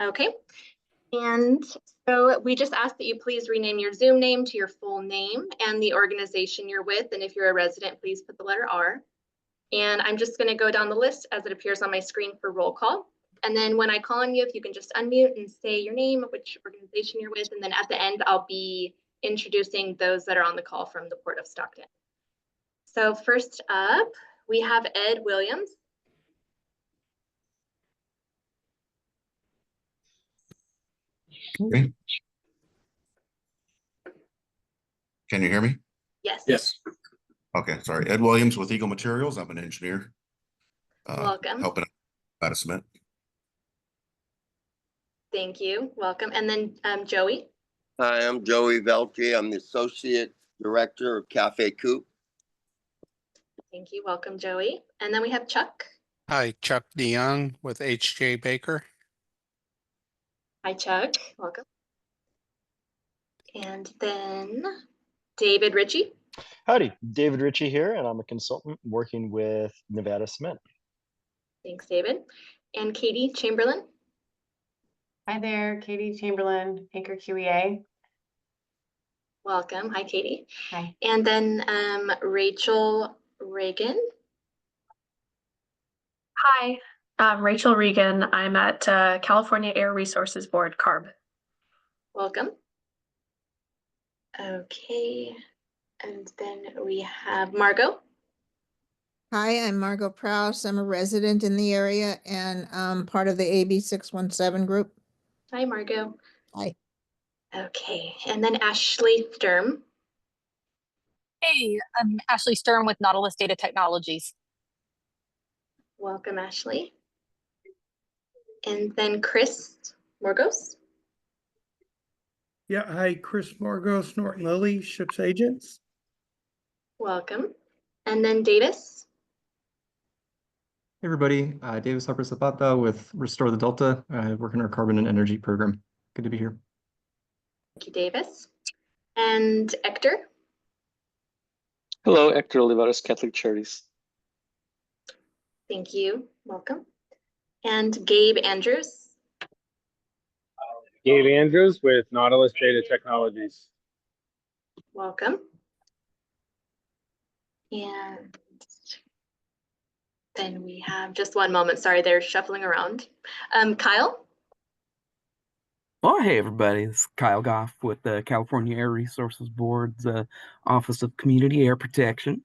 Okay. And so we just ask that you please rename your Zoom name to your full name and the organization you're with. And if you're a resident, please put the letter R. And I'm just going to go down the list as it appears on my screen for roll call. And then when I call on you, if you can just unmute and say your name, which organization you're with. And then at the end, I'll be introducing those that are on the call from the Port of Stockton. So first up, we have Ed Williams. Okay. Can you hear me? Yes. Yes. Okay, sorry. Ed Williams with Eagle Materials. I'm an engineer. Welcome. Helping out cement. Thank you. Welcome. And then Joey. Hi, I'm Joey Velke. I'm the Associate Director of Cafe Coop. Thank you. Welcome, Joey. And then we have Chuck. Hi, Chuck DeYoung with H.J. Baker. Hi, Chuck. Welcome. And then David Ritchie. Howdy, David Ritchie here, and I'm a consultant working with Nevada Cement. Thanks, David. And Katie Chamberlain. Hi there, Katie Chamberlain, Anchor QEA. Welcome. Hi, Katie. Hi. And then Rachel Reagan. Hi, I'm Rachel Regan. I'm at California Air Resources Board, CARB. Welcome. Okay. And then we have Margot. Hi, I'm Margot Prowse. I'm a resident in the area and part of the AB 617 group. Hi, Margot. Hi. Okay. And then Ashley Sturm. Hey, I'm Ashley Sturm with Nautilus Data Technologies. Welcome, Ashley. And then Chris Morgos. Yeah, hi, Chris Morgos, Norton Lilly, Ships Agents. Welcome. And then Davis. Hey everybody, Davis Harper Zapata with Restore the Delta. I work in our carbon and energy program. Good to be here. Thank you, Davis. And Hector. Hello, Hector Olivares, Catholic Charities. Thank you. Welcome. And Gabe Andrews. Gabe Andrews with Nautilus Data Technologies. Welcome. And then we have just one moment. Sorry, they're shuffling around. Kyle. Well, hey everybody, it's Kyle Goff with the California Air Resources Board's Office of Community Air Protection.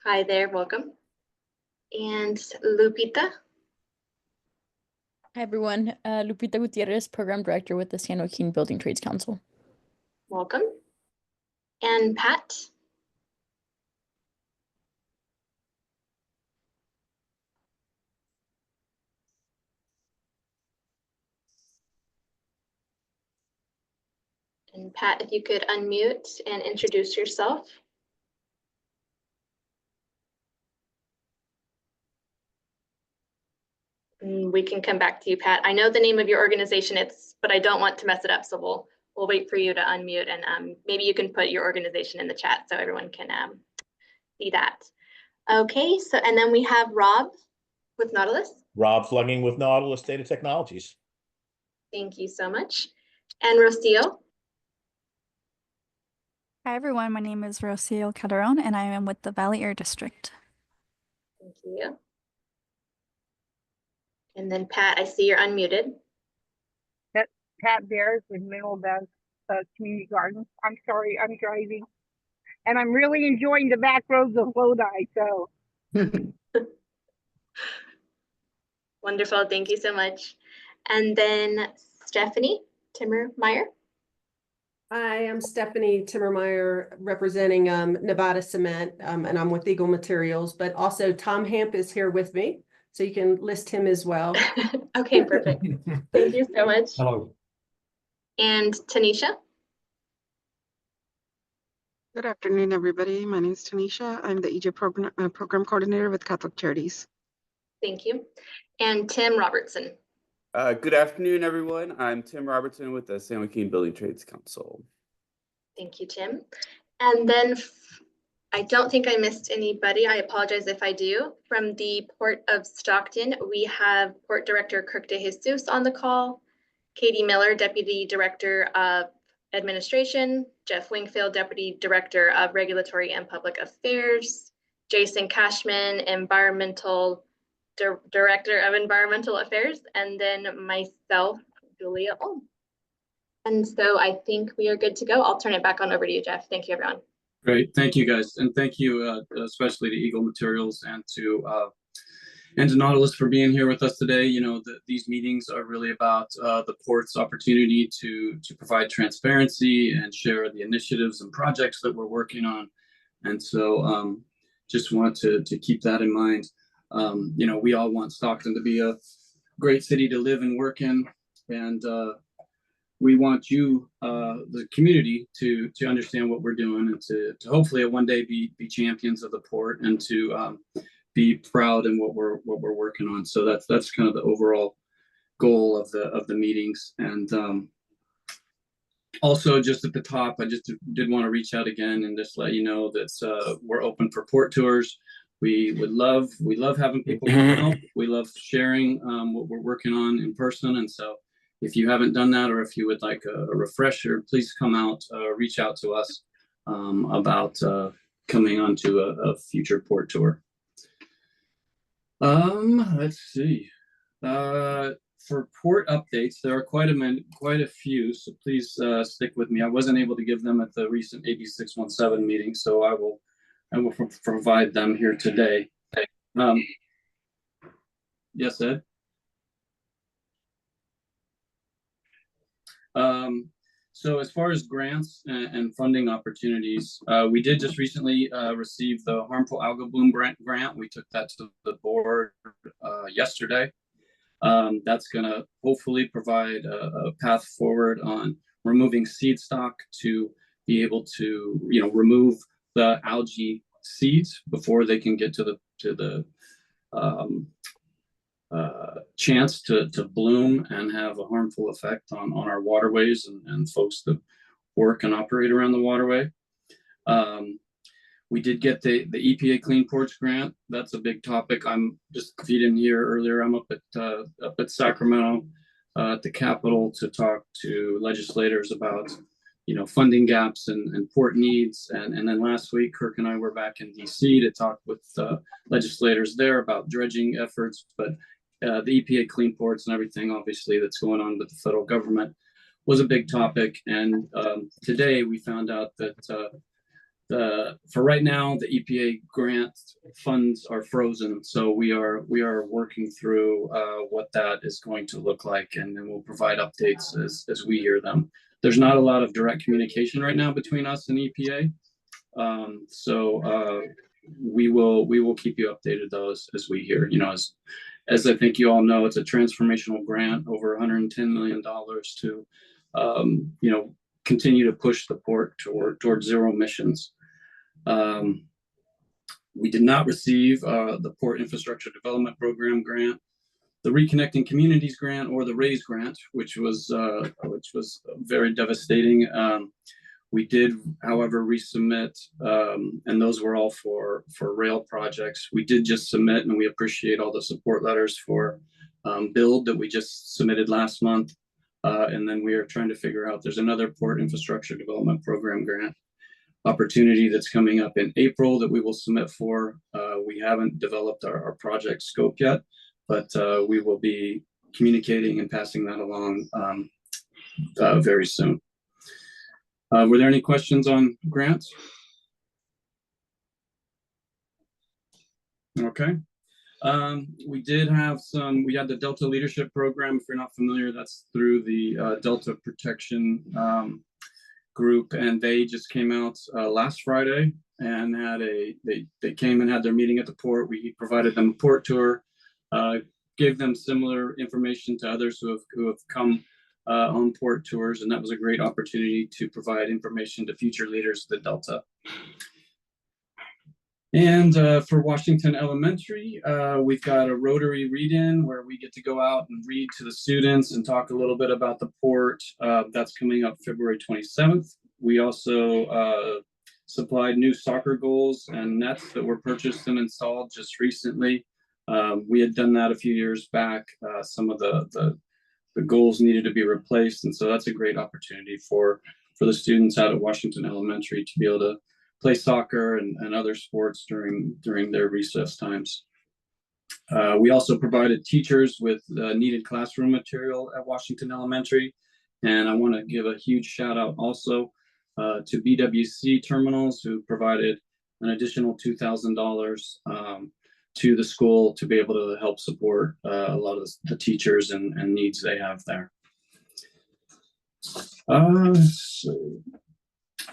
Hi there, welcome. And Lupita. Hi everyone, Lupita Gutierrez, Program Director with the San Joaquin Building Trades Council. Welcome. And Pat. And Pat, if you could unmute and introduce yourself. We can come back to you, Pat. I know the name of your organization, but I don't want to mess it up, so we'll wait for you to unmute, and maybe you can put your organization in the chat so everyone can see that. Okay, so and then we have Rob with Nautilus. Rob Flugging with Nautilus Data Technologies. Thank you so much. And Rocio. Hi everyone, my name is Rocio Calderon and I am with the Valley Air District. Thank you. And then Pat, I see you're unmuted. Pat Bears with Mineral Belt Community Gardens. I'm sorry, I'm driving. And I'm really enjoying the back roads of Lodi, so. Wonderful, thank you so much. And then Stephanie Timmermeyer. Hi, I'm Stephanie Timmermeyer representing Nevada Cement, and I'm with Eagle Materials, but also Tom Hamp is here with me, so you can list him as well. Okay, perfect. Thank you so much. Hello. And Tanisha. Good afternoon, everybody. My name is Tanisha. I'm the EJ program coordinator with Catholic Charities. Thank you. And Tim Robertson. Good afternoon, everyone. I'm Tim Robertson with the San Joaquin Building Trades Council. Thank you, Tim. And then I don't think I missed anybody. I apologize if I do. From the Port of Stockton, we have Port Director Kirk DeJesus on the call, Katie Miller, Deputy Director of Administration, Jeff Wingfield, Deputy Director of Regulatory and Public Affairs, Jason Cashman, Director of Environmental Affairs, and then myself, Julia Olm. And so I think we are good to go. I'll turn it back on over to you, Jeff. Thank you, everyone. Great, thank you guys, and thank you especially to Eagle Materials and to Nautilus for being here with us today. You know, these meetings are really about the port's opportunity to provide transparency and share the initiatives and projects that we're working on. And so just want to keep that in mind. You know, we all want Stockton to be a great city to live and work in, and we want you, the community, to understand what we're doing and to hopefully one day be champions of the port and to be proud in what we're working on. So that's kind of the overall goal of the meetings. And also, just at the top, I just did want to reach out again and just let you know that we're open for port tours. We love having people come out. We love sharing what we're working on in person. And so if you haven't done that, or if you would like a refresher, please come out, reach out to us about coming onto a future port tour. Let's see. For port updates, there are quite a few, so please stick with me. I wasn't able to give them at the recent AB 617 meeting, so I will provide them here today. Yes, Ed? So as far as grants and funding opportunities, we did just recently receive the harmful algal bloom grant. We took that to the board yesterday. That's going to hopefully provide a path forward on removing seed stock to be able to, you know, remove the algae seeds before they can get to the chance to bloom and have a harmful effect on our waterways and folks that work and operate around the waterway. We did get the EPA Clean Ports grant. That's a big topic. I'm just, if you didn't hear earlier, I'm up at Sacramento at the Capitol to talk to legislators about, you know, funding gaps and port needs. And then last week, Kirk and I were back in DC to talk with legislators there about dredging efforts. But the EPA Clean Ports and everything, obviously, that's going on with the federal government was a big topic. And today we found out that for right now, the EPA grant funds are frozen. So we are working through what that is going to look like, and then we'll provide updates as we hear them. There's not a lot of direct communication right now between us and EPA. So we will keep you updated though as we hear, you know, as I think you all know, it's a transformational grant, over $110 million to, you know, continue to push the port towards zero emissions. We did not receive the Port Infrastructure Development Program grant, the Reconnecting Communities grant, or the RAISE grant, which was very devastating. We did, however, resubmit, and those were all for rail projects. We did just submit, and we appreciate all the support letters for build that we just submitted last month. And then we are trying to figure out, there's another Port Infrastructure Development Program grant opportunity that's coming up in April that we will submit for. We haven't developed our project scope yet, but we will be communicating and passing that along very soon. Were there any questions on grants? Okay. We did have we had the Delta Leadership Program. If you're not familiar, that's through the Delta Protection group, and they just came out last Friday and had they came and had their meeting at the port. We provided them a port tour, gave them similar information to others who have come on port tours, and that was a great opportunity to provide information to future leaders of the Delta. And for Washington Elementary, we've got a Rotary read-in where we get to go out and read to the students and talk a little bit about the port. That's coming up February 27th. We also supplied new soccer goals and nets that were purchased and installed just recently. We had done that a few years back. Some of the goals needed to be replaced, and so that's a great opportunity for the students out at Washington Elementary to be able to play soccer and other sports during their recess times. We also provided teachers with needed classroom material at Washington Elementary, and I want to give a huge shout out also to BWC Terminals, who provided an additional $2,000 to the school to be able to help support a lot of the teachers and needs they have there. So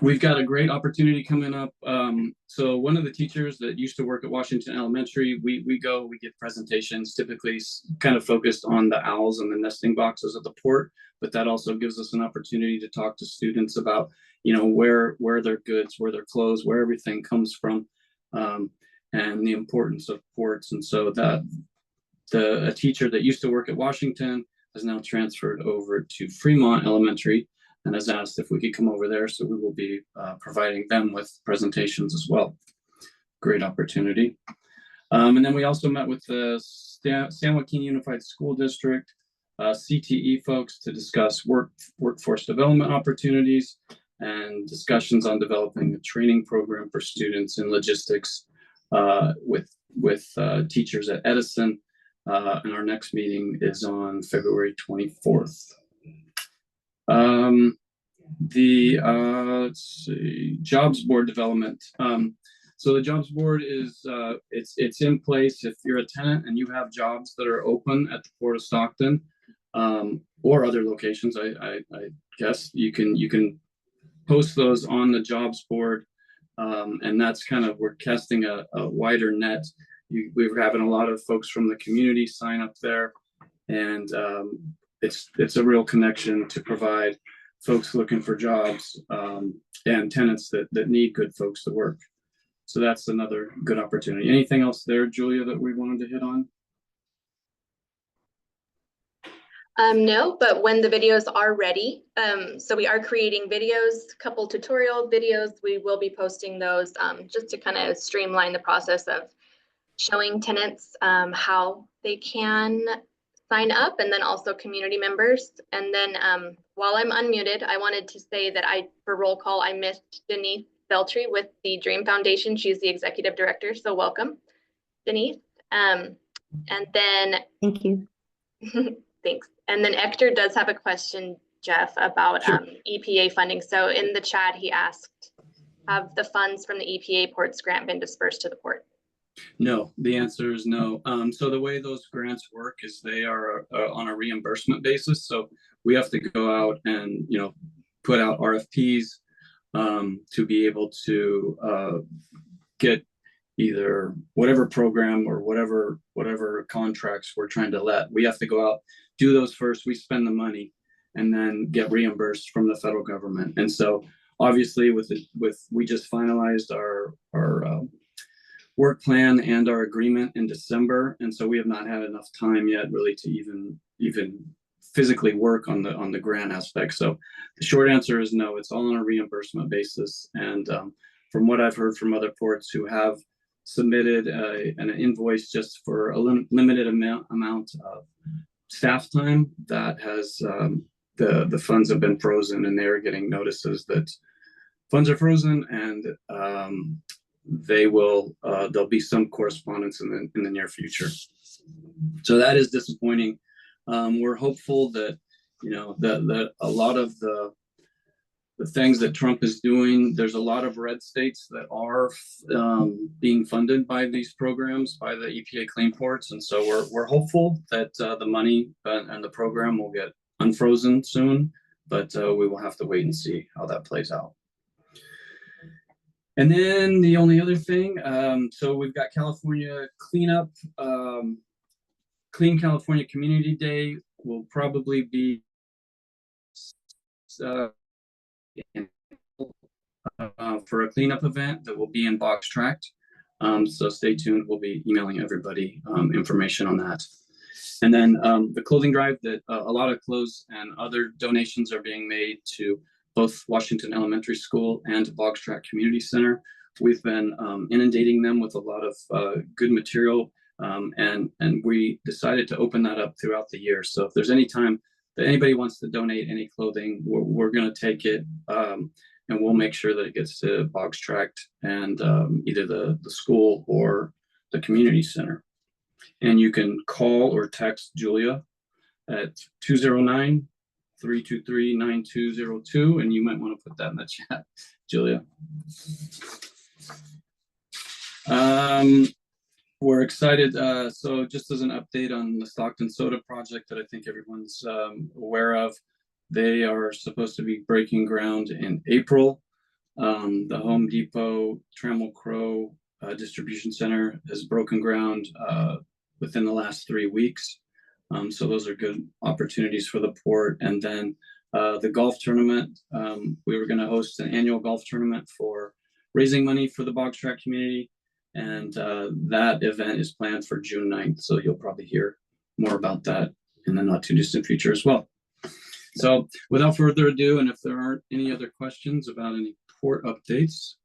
we've got a great opportunity coming up. So one of the teachers that used to work at Washington Elementary, we give presentations, typically kind of focused on the owls and the nesting boxes at the port, but that also gives us an opportunity to talk to students about, you know, where their goods, where their clothes, where everything comes from, and the importance of ports. And so that a teacher that used to work at Washington has now transferred over to Fremont Elementary and has asked if we could come over there. So we will be providing them with presentations as well. Great opportunity. And then we also met with the San Joaquin Unified School District, CTE folks, to discuss workforce development opportunities and discussions on developing a training program for students in logistics with teachers at Edison. And our next meeting is on February 24th. Let's see, jobs board development. So the jobs board is it's in place. If you're a tenant and you have jobs that are open at the Port of Stockton or other locations, I guess you can post those on the jobs board, and that's kind of, we're casting a wider net. We're having a lot of folks from the community sign up there, and it's a real connection to provide folks looking for jobs and tenants that need good folks to work. So that's another good opportunity. Anything else there, Julia, that we wanted to hit on? No, but when the videos are ready, so we are creating videos, couple tutorial videos. We will be posting those just to kind of streamline the process of showing tenants how they can sign up, and then also community members. And then while I'm unmuted, I wanted to say that for roll call, I missed Denise Beltry with the Dream Foundation. She's the executive director, so welcome, Denise. And then Thank you. thanks. And then Hector does have a question, Jeff, about EPA funding. So in the chat, he asked, have the funds from the EPA Ports Grant been dispersed to the port? No, the answer is no. So the way those grants work is they are on a reimbursement basis. So we have to go out and, you know, put out RFPs to be able to get either whatever program or whatever contracts we're trying to let. We have to go out, do those first, we spend the money, and then get reimbursed from the federal government. And so obviously we just finalized our work plan and our agreement in December, and so we have not had enough time yet really to even physically work on the grant aspect. So the short answer is no, it's all on a reimbursement basis. And from what I've heard from other ports who have submitted an invoice just for a limited amount of staff time, that has the funds have been frozen, and they are getting notices that funds are frozen, and there'll be some correspondence in the near future. So that is disappointing. We're hopeful that, you know, that a lot of the things that Trump is doing, there's a lot of red states that are being funded by these programs, by the EPA Clean Ports. And so we're hopeful that the money and the program will get unfrozen soon, but we will have to wait and see how that plays out. And then the only other thing, so we've got California Cleanup, Clean California Community Day will probably be for a cleanup event that will be in Box Tract. So stay tuned. We'll be emailing everybody information on that. And then the clothing drive, that a lot of clothes and other donations are being made to both Washington Elementary School and Boggs Track Community Center. We've been inundating them with a lot of good material, and we decided to open that up throughout the year. So if there's any time that anybody wants to donate any clothing, we're going to take it, and we'll make sure that it gets to Boggs Track and either the school or the community center. And you can call or text Julia at 209-323-9202, and you might want to put that in the chat, Julia. We're excited. So just as an update on the Stockton Soda project that I think everyone's aware of, they are supposed to be breaking ground in April. The Home Depot Trammell Crow distribution center has broken ground within the last 3 weeks. So those are good opportunities for the port. And then the golf tournament, we were going to host an annual golf tournament for raising money for the Boggs Track community. And that event is planned for June 9th. So you'll probably hear more about that in the not too distant future as well. So without further ado, and if there aren't any other questions about any port updates,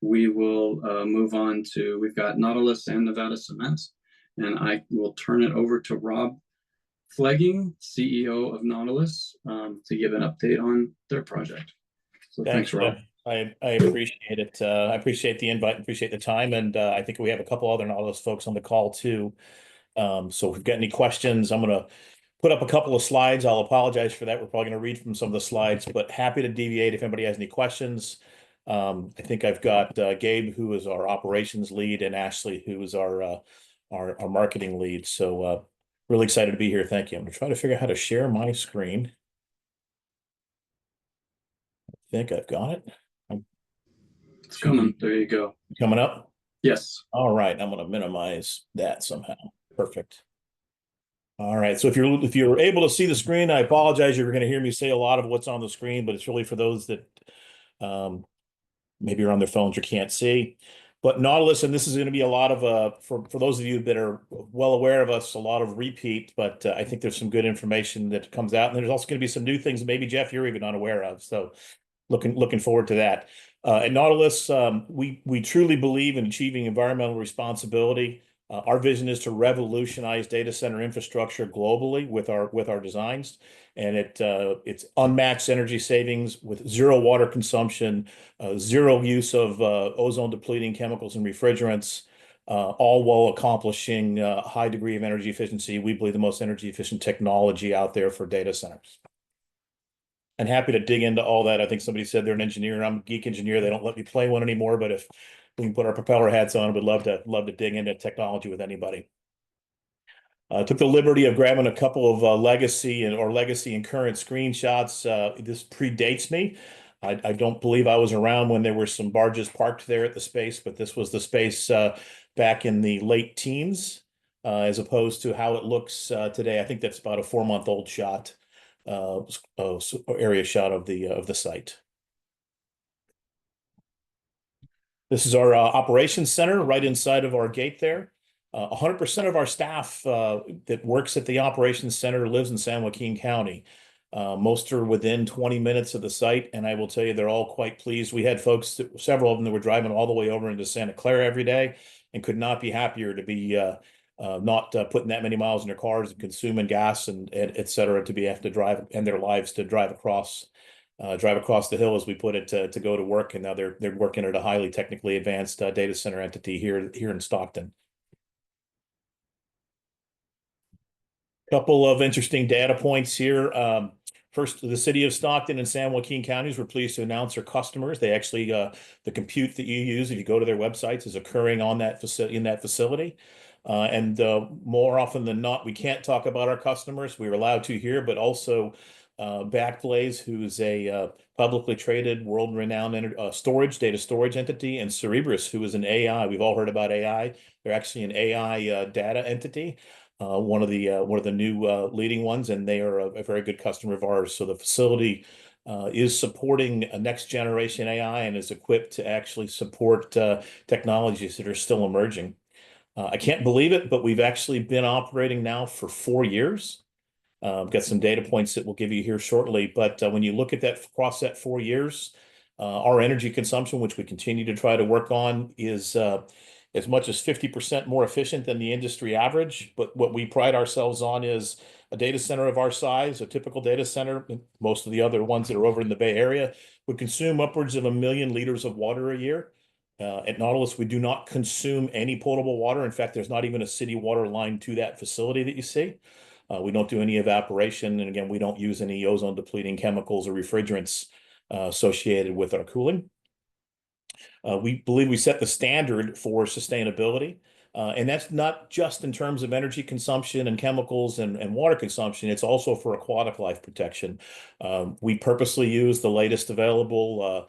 we will move on to, we've got Nautilus and Nevada Cement, and I will turn it over to Rob Flegging, CEO of Nautilus, to give an update on their project. So thanks, Rob. I appreciate it. I appreciate the invite, appreciate the time, and I think we have a couple other Nautilus folks on the call too. So if we've got any questions, I'm going to put up a couple of slides. I'll apologize for that. We're probably going to read from some of the slides, but happy to deviate if anybody has any questions. I think I've got Gabe, who is our operations lead, and Ashley, who is our marketing lead. So really excited to be here. Thank you. I'm going to try to figure out how to share my screen. I think I've got it. It's coming. There you go. Coming up? Yes. All right. I'm going to minimize that somehow. Perfect. All right. So if you're able to see the screen, I apologize. You're going to hear me say a lot of what's on the screen, but it's really for those that maybe are on their phones or can't see. But Nautilus, and this is going to be a lot of, for those of you that are well aware of us, a lot of repeat, but I think there's some good information that comes out. And there's also going to be some new things that maybe, Jeff, you're even unaware of. So looking forward to that. At Nautilus, we truly believe in achieving environmental responsibility. Our vision is to revolutionize data center infrastructure globally with our designs, and it's unmatched energy savings with zero water consumption, zero use of ozone depleting chemicals and refrigerants, all while accomplishing a high degree of energy efficiency. We believe the most energy efficient technology out there for data centers. And happy to dig into all that. I think somebody said they're an engineer. I'm a geek engineer. They don't let me play one anymore, but if we can put our propeller hats on, we'd love to dig into technology with anybody. Took the liberty of grabbing a couple of legacy and current screenshots. This predates me. I don't believe I was around when there were some barges parked there at the space, but this was the space back in the late teens, as opposed to how it looks today. I think that's about a 4-month-old shot. Area shot of the site. This is our operations center right inside of our gate there. 100% of our staff that works at the operations center lives in San Joaquin County. Most are within 20 minutes of the site, and I will tell you they're all quite pleased. We had folks, several of them that were driving all the way over into Santa Clara every day and could not be happier to be not putting that many miles in their cars and consuming gas and et cetera, to have to drive, and their lives to drive across the hill, as we put it, to go to work. And now they're working at a highly technically advanced data center entity here in Stockton. Couple of interesting data points here. First, the city of Stockton and San Joaquin counties, we're pleased to announce their customers. They actually, the compute that you use if you go to their websites is occurring on that facility. And more often than not, we can't talk about our customers. We're allowed to here, but also Backblaze, who's a publicly traded, world-renowned data storage entity, and Cerebras, who is an AI. We've all heard about AI. They're actually an AI data entity, one of the new leading ones, and they are a very good customer of ours. So the facility is supporting a next generation AI and is equipped to actually support technologies that are still emerging. I can't believe it, but we've actually been operating now for 4 years. Got some data points that we'll give you here shortly, but when you look at that across that 4 years, our energy consumption, which we continue to try to work on, is as much as 50% more efficient than the industry average. But what we pride ourselves on is a data center of our size, a typical data center, most of the other ones that are over in the Bay Area, would consume upwards of 1 million liters of water a year. At Nautilus, we do not consume any potable water. In fact, there's not even a city water line to that facility that you see. We don't do any evaporation. And again, we don't use any ozone depleting chemicals or refrigerants associated with our cooling. We believe we set the standard for sustainability. And that's not just in terms of energy consumption and chemicals and water consumption. It's also for aquatic life protection. We purposely use the latest available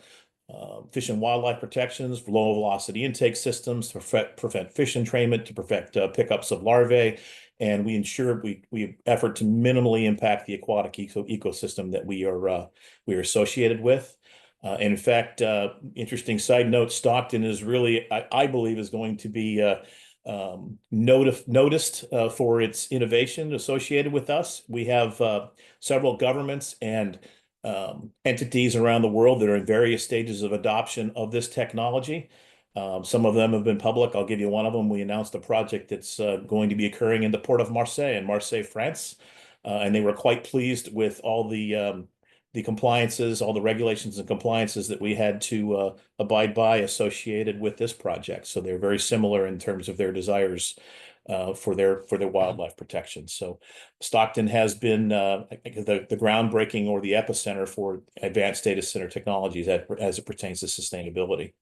fish and wildlife protections, low velocity intake systems to prevent fish entrainment, to prevent pickups of larvae. And we ensure we effort to minimally impact the aquatic ecosystem that we are associated with. And in fact, interesting side note, Stockton is really, I believe, is going to be noticed for its innovation associated with us. We have several governments and entities around the world that are in various stages of adoption of this technology. Some of them have been public. I'll give you one of them. We announced a project that's going to be occurring in the port of Marseille in Marseille, France. And they were quite pleased with all the compliances, all the regulations and compliances that we had to abide by associated with this project. So they're very similar in terms of their desires for their wildlife protection. So Stockton has been the groundbreaking or the epicenter for advanced data center technologies as it pertains to sustainability.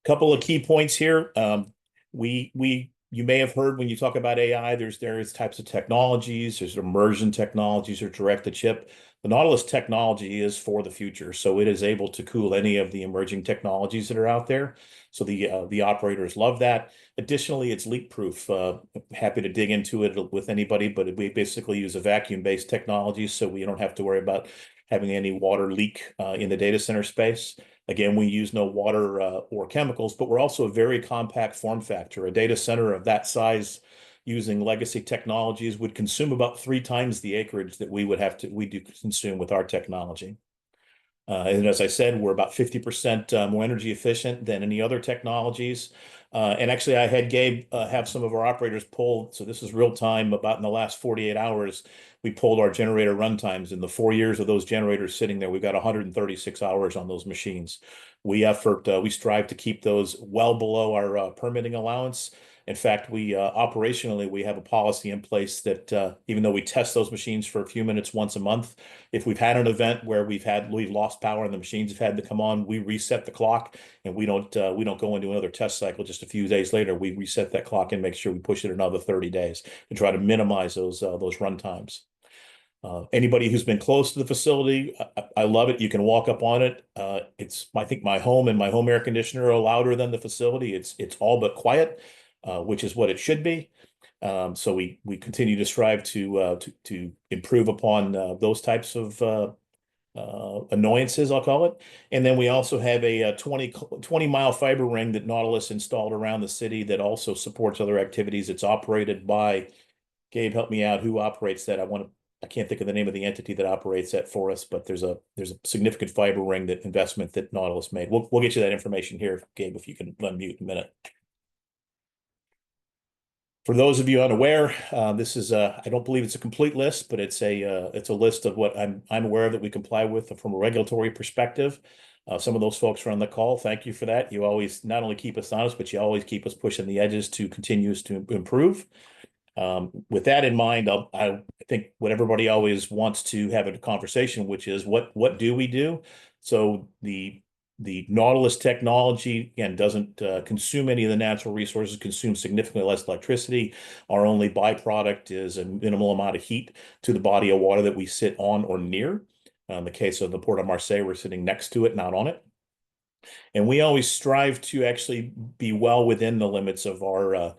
Couple of key points here. You may have heard when you talk about AI, there's various types of technologies. There's immersion technologies or direct to chip. The Nautilus technology is for the future, so it is able to cool any of the emerging technologies that are out there. So the operators love that. Additionally, it's leak proof. Happy to dig into it with anybody, but we basically use a vacuum-based technology, so we don't have to worry about having any water leak in the data center space. Again, we use no water or chemicals, but we're also a very compact form factor. A data center of that size using legacy technologies would consume about 3 times the acreage that we do consume with our technology. And as I said, we're about 50% more energy efficient than any other technologies. And actually, I had Gabe have some of our operators pull. So this is real time. About in the last 48 hours, we pulled our generator runtimes. In the 4 years of those generators sitting there, we've got 136 hours on those machines. We strive to keep those well below our permitting allowance. In fact, operationally, we have a policy in place that even though we test those machines for a few minutes once a month, if we've had an event where we've lost power and the machines have had to come on, we reset the clock, and we don't go into another test cycle just a few days later. We reset that clock and make sure we push it another 30 days to try to minimize those run times. Anybody who's been close to the facility, I love it. You can walk up on it. I think my home and my home air conditioner are louder than the facility. It's all but quiet. Which is what it should be. So we continue to strive to improve upon those types of annoyances, I'll call it. And then we also have a 20-mile fiber ring that Nautilus installed around the city that also supports other activities. It's operated by, Gabe, help me out, who operates that? I can't think of the name of the entity that operates that for us, but there's a significant fiber ring investment that Nautilus made. We'll get you that information here, Gabe, if you can unmute in a minute. For those of you unaware, this is I don't believe it's a complete list, but it's a list of what I'm aware of that we comply with from a regulatory perspective. Some of those folks are on the call. Thank you for that. You always not only keep us honest, but you always keep us pushing the edges to continue to improve. With that in mind, I think what everybody always wants to have a conversation, which is what do we do? So the Nautilus technology, again, doesn't consume any of the natural resources, consumes significantly less electricity. Our only byproduct is a minimal amount of heat to the body of water that we sit on or near. In the case of the Port of Marseille, we're sitting next to it, not on it. And we always strive to actually be well within the limits of our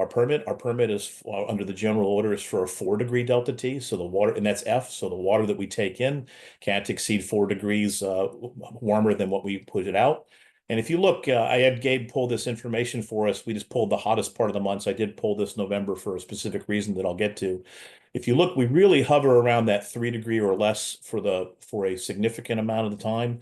permit. Our permit is under the general order is for a 4-degree delta T. So the water, and that's F. So the water that we take in can't exceed 4 degrees warmer than what we put it out. And if you look, I had Gabe pull this information for us. We just pulled the hottest part of the month. So I did pull this November for a specific reason that I'll get to. If you look, we really hover around that 3 degree or less for a significant amount of the time.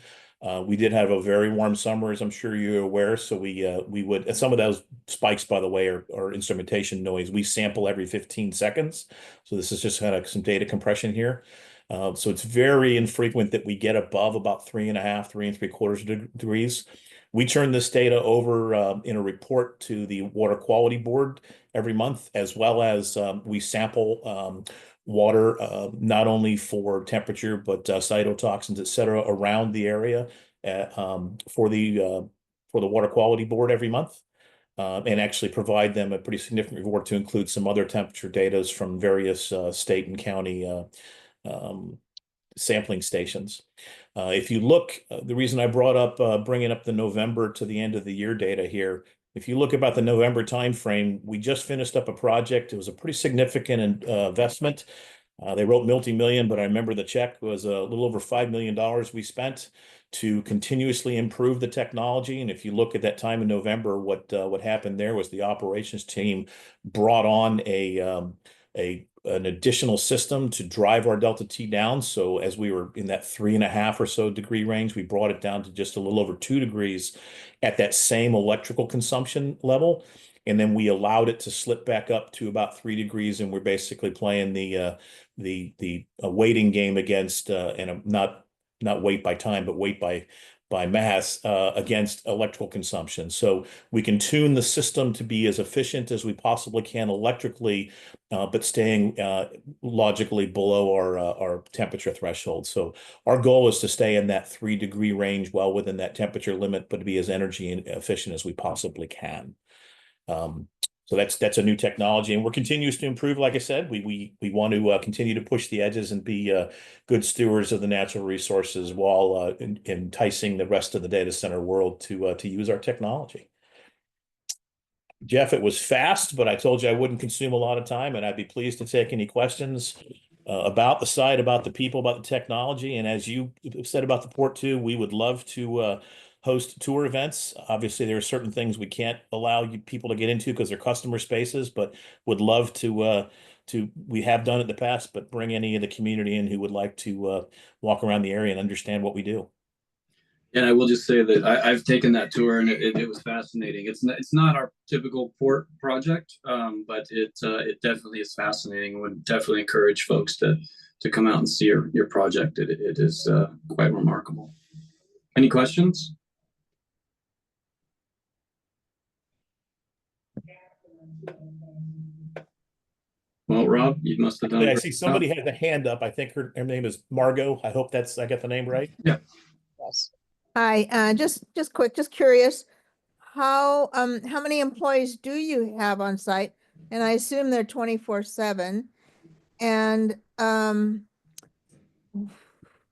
We did have a very warm summer, as I'm sure you're aware. So we would, and some of those spikes, by the way, are instrumentation noise. We sample every 15 seconds. So this is just kind of some data compression here. So it's very infrequent that we get above about 3.5, 3 3/4 degrees. We turn this data over in a report to the Water Quality Board every month, as well as we sample water, not only for temperature, but cytotoxins, et cetera, around the area for the Water Quality Board every month. And actually provide them a pretty significant report to include some other temperature data from various state and county sampling stations. If you look, the reason I brought up bringing up the November to the end of the year data here, if you look about the November timeframe, we just finished up a project. It was a pretty significant investment. They wrote multi-million, but I remember the check was a little over $5 million we spent to continuously improve the technology. And if you look at that time in November, what happened there was the operations team brought on an additional system to drive our delta T down. So as we were in that 3.5 or so degree range, we brought it down to just a little over 2 degrees at that same electrical consumption level. And then we allowed it to slip back up to about 3 degrees. And we're basically playing the weighting game against, and not weight by time, but weight by mass against electrical consumption. So we can tune the system to be as efficient as we possibly can electrically, but staying logically below our temperature threshold. So our goal is to stay in that 3 degree range, well within that temperature limit, but to be as energy efficient as we possibly can. So that's a new technology, and we're continuous to improve. Like I said, we want to continue to push the edges and be good stewards of the natural resources while enticing the rest of the data center world to use our technology. Jeff, it was fast, but I told you I wouldn't consume a lot of time, and I'd be pleased to take any questions about the site, about the people, about the technology. And as you said about the port too, we would love to host tour events. Obviously, there are certain things we can't allow people to get into because they're customer spaces, but would love to, we have done it in the past, but bring any of the community in who would like to walk around the area and understand what we do. And I will just say that I've taken that tour, and it was fascinating. It's not our typical port project, but it definitely is fascinating. Would definitely encourage folks to come out and see your project. It is quite remarkable. Any questions? Well, Rob, you must have done. Yeah, I see somebody has a hand up. I think her name is Margot. I hope I got the name right. Yeah. Yes. Hi, just curious, how many employees do you have on site? And I assume they're 24/7. And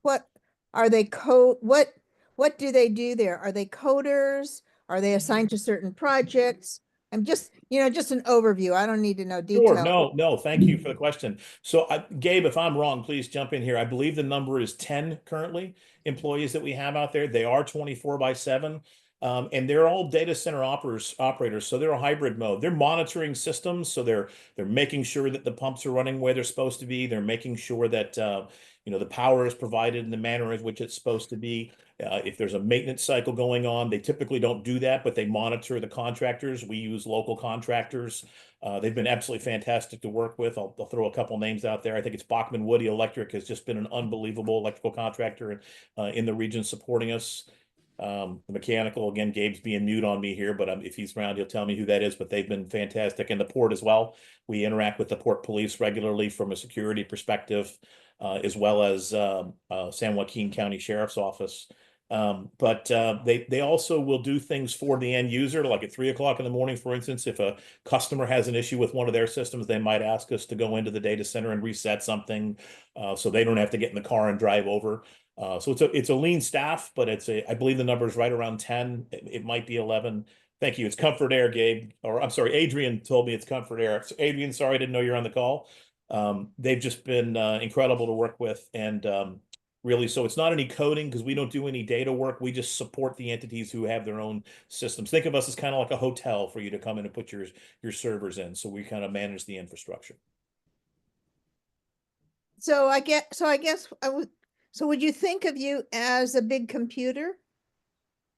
what are they what do they do there? Are they coders? Are they assigned to certain projects? I'm just an overview. I don't need to know details. Sure. No, thank you for the question. So Gabe, if I'm wrong, please jump in here. I believe the number is 10 currently employees that we have out there. They are 24/7. And they're all data center operators. So they're a hybrid mode. They're monitoring systems. So they're making sure that the pumps are running where they're supposed to be. They're making sure that the power is provided in the manner in which it's supposed to be. If there's a maintenance cycle going on, they typically don't do that, but they monitor the contractors. We use local contractors. They've been absolutely fantastic to work with. I'll throw a couple names out there. I think it's Bachman Woody Electric has just been an unbelievable electrical contractor in the region supporting us. The mechanical, again, Gabe's being mute on me here, but if he's around, he'll tell me who that is, but they've been fantastic. And the port as well. We interact with the port police regularly from a security perspective, as well as San Joaquin County Sheriff's Office. But they also will do things for the end user, like at 3 o'clock in the morning, for instance. If a customer has an issue with one of their systems, they might ask us to go into the data center and reset something, so they don't have to get in the car and drive over. So it's a lean staff, but I believe the number is right around 10. It might be 11. Thank you. It's Comfort Air, Gabe, or I'm sorry, Adrian told me it's Comfort Air. So Adrian, sorry, I didn't know you're on the call. They've just been incredible to work with, and really, so it's not any coding because we don't do any data work. We just support the entities who have their own systems. Think of us as kind of like a hotel for you to come in and put your servers in. So we kind of manage the infrastructure. So I guess so would you think of you as a big computer?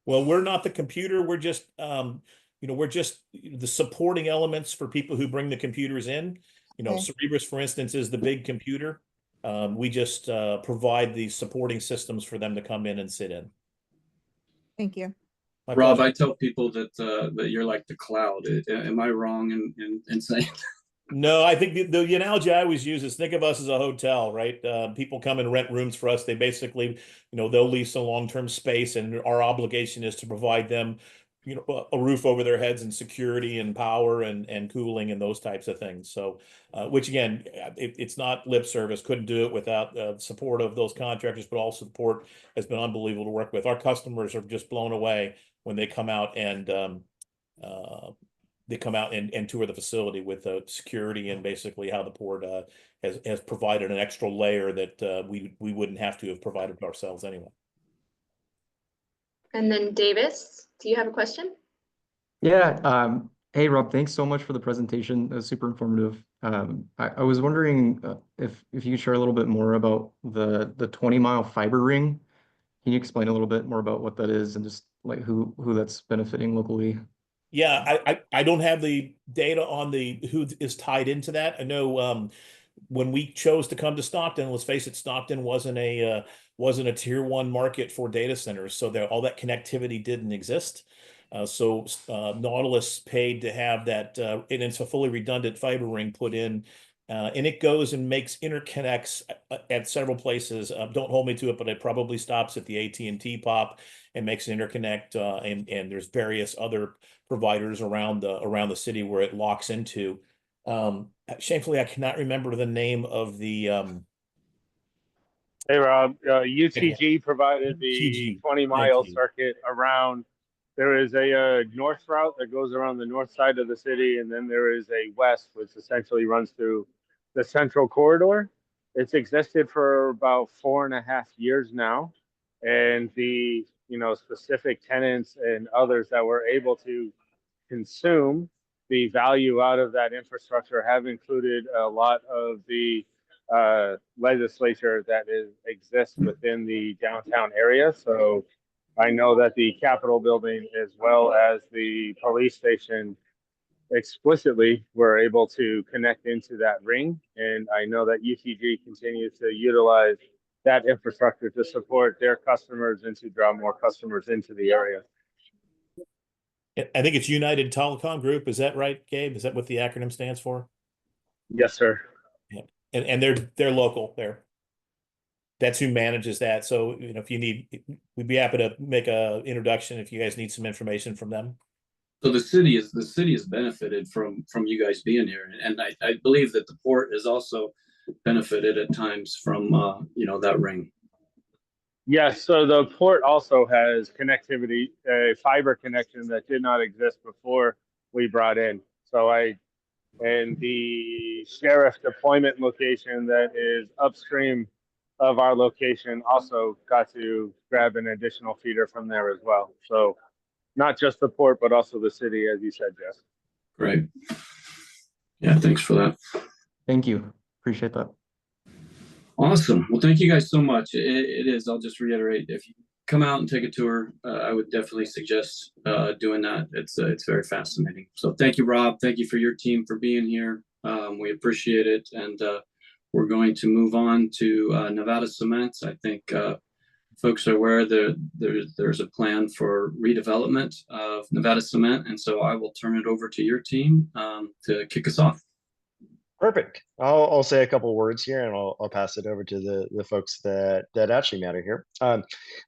Well, we're not the computer. We're just, we're just the supporting elements for people who bring the computers in. Okay. Cerebras, for instance, is the big computer. We just provide the supporting systems for them to come in and sit in. Thank you. My Rob, pleasure. I tell people that that you're like the cloud. Am I wrong in saying? No, I think the analogy I always use is think of us as a hotel, right? People come and rent rooms for us. They basically, they'll lease a long-term space, and our obligation is to provide them, a roof over their heads and security and power and cooling and those types of things. So, which again, it's not lip service. Couldn't do it without the support of those contractors, but also support has been unbelievable to work with. Our customers are just blown away when they come out and tour the facility with security and basically how the port has provided an extra layer that we wouldn't have to have provided ourselves anyway. And then Davis, do you have a question? Yeah. Hey, Rob, thanks so much for the presentation. It was super informative. I was wondering if you could share a little bit more about the 20-mile fiber ring. Can you explain a little bit more about what that is and just like who that's benefiting locally? Yeah, I don't have the data on who is tied into that. I know when we chose to come to Stockton, let's face it, Stockton wasn't a tier 1 market for data centers, so all that connectivity didn't exist. So Nautilus paid to have that, and it's a fully redundant fiber ring put in, and it goes and makes interconnects at several places. Don't hold me to it, but it probably stops at the AT&T POP and makes an interconnect, and there's various other providers around the city where it locks into. Shamefully, I cannot remember the name of the. Hey, Rob, UTG provided the 20-mile circuit around. There is a north route that goes around the north side of the city, and then there is a west, which essentially runs through the central corridor. It's existed for about 4.5 years now, and the specific tenants and others that were able to consume the value out of that infrastructure have included a lot of the legislature that exists within the downtown area. So I know that the Capitol building as well as the police station explicitly were able to connect into that ring. And I know that UTG continues to utilize that infrastructure to support their customers and to draw more customers into the area. I think it's United Telecom Group. Is that right, Gabe? Is that what the acronym stands for? Yes, sir. Yeah. And they're local there. That's who manages that. So, if you need, we'd be happy to make a introduction if you guys need some information from them. So the city has benefited from you guys being here, and I believe that the port has also benefited at times from that ring. Yes, so the port also has connectivity, a fiber connection that did not exist before we brought in. So and the sheriff deployment location that is upstream of our location also got to grab an additional feeder from there as well. So not just the port, but also the city, as you said, Jess. Great. Yeah, thanks for that. Thank you. Appreciate that. Awesome. Well, thank you guys so much. It is, I'll just reiterate, if you come out and take a tour, I would definitely suggest doing that. It's very fascinating. So thank you, Rob. Thank you for your team for being here. We appreciate it. And we're going to move on to Nevada Cement. I think folks are aware there's a plan for redevelopment of Nevada Cement. And so I will turn it over to your team to kick us off. Perfect. I'll say a couple of words here, and I'll pass it over to the folks that actually matter here.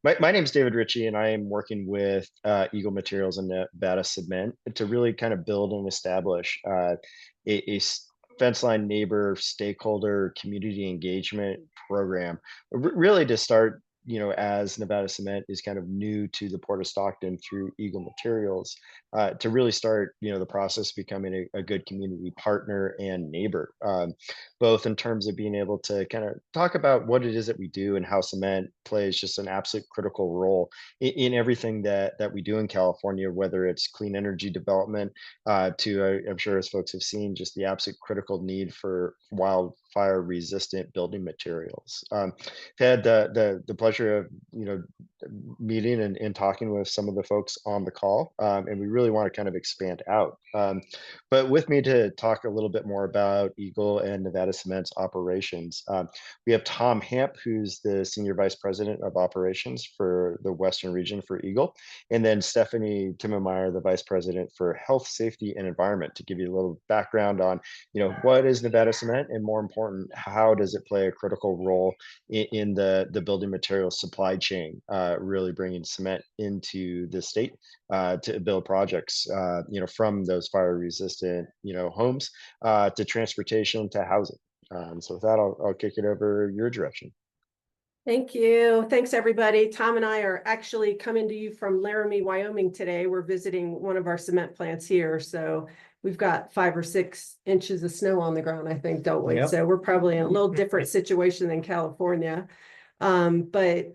My name is David Ritchie, and I am working with Eagle Materials and Nevada Cement to really kind of build and establish a fence line neighbor stakeholder community engagement program, really to start. As Nevada Cement is kind of new to the Port of Stockton through Eagle Materials, to really start, the process becoming a good community partner and neighbor, both in terms of being able to kind of talk about what it is that we do and how cement plays just an absolute critical role in everything that we do in California, whether it's clean energy development, I'm sure as folks have seen, just the absolute critical need for wildfire resistant building materials. Had the pleasure of meeting and talking with some of the folks on the call, and we really want to kind of expand out. But with me to talk a little bit more about Eagle and Nevada Cement's operations, we have Tom Hamp, who's the Senior Vice President of Operations for the Western region for Eagle, and then Stephanie Timmermeyer, the Vice President for Health, Safety, and Environment, to give you a little background on, what is Nevada Cement, and more important, how does it play a critical role in the building materials supply chain, really bringing cement into the state to build projects, from those fire resistant, homes to transportation to housing. So with that, I'll kick it over your direction. Thank you. Thanks, everybody. Tom and I are actually coming to you from Laramie, Wyoming today. We're visiting one of our cement plants here. So we've got 5 or 6 inches of snow on the ground, I think, don't we? Yep. So we're probably in a little different situation than California. But